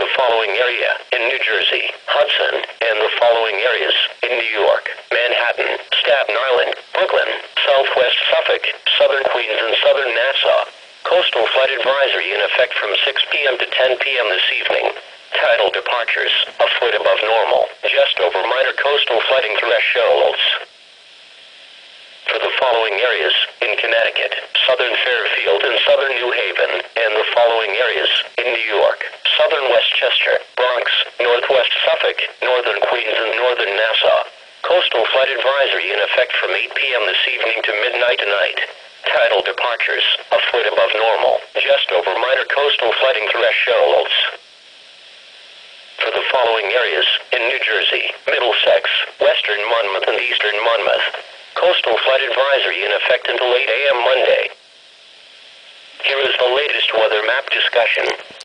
the following area in New Jersey, Hudson, and the following areas in New York, Manhattan, Staten Island, Brooklyn, Southwest Suffolk, Southern Queens, and Southern Nassau. Coastal flood advisory in effect from 6 p.m. to 10 p.m. this evening. Tidal departures, a foot above normal, just over minor coastal flooding through shoals. For the following areas in Connecticut, Southern Fairfield and Southern New Haven, and the following areas in New York, Southern Westchester, Bronx, Northwest Suffolk, Northern Queens, and Northern Nassau. Coastal flood advisory in effect from 8 p.m. this evening to midnight tonight. Tidal departures, a foot above normal, just over minor coastal flooding through shoals. For the following areas in New Jersey, Middlesex, Western Monmouth, and Eastern Monmouth. Coastal flood advisory in effect until 8 a.m. Monday. Here is the latest weather map discussion.